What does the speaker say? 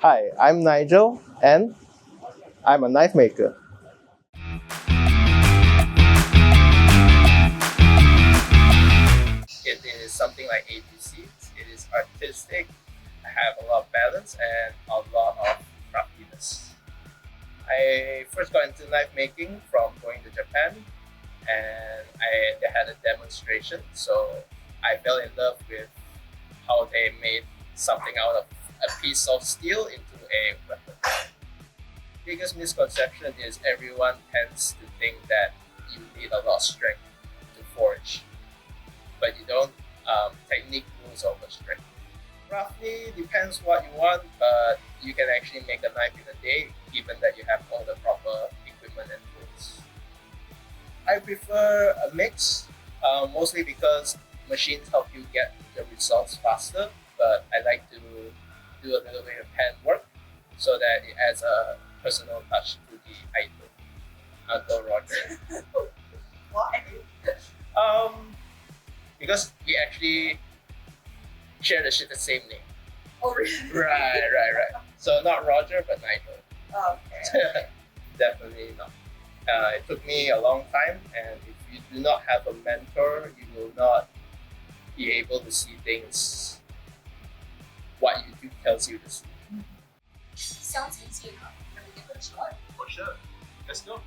Hi, I'm Nigel and I'm a knife maker. It is something like ABC. It is artistic. I have a lot of balance and a lot of craftiness. I first got into knife making from going to Japan, and they had a demonstration. So I fell in love with how they made something out of a piece of steel into a weapon. Biggest misconception is everyone tends to think that you need a lot of strength to forge, but you don't. Technique rules over strength. Roughly depends what you want, but you can actually make a knife in a day, given that you have all the proper equipment and tools. I prefer a mix, mostly because machines help you get the results faster, but I like to do a little bit of hand work so that it adds a personal touch to the item. Uncle Roger. Why? Because we actually share the same name. Oh, really? Right. So not Roger, but Nigel. Okay. Definitely not. It took me a long time, and if you do not have a mentor, you will not be able to see things what YouTube tells you to see. 相前戏呢，有一个折。For sure. Let's go.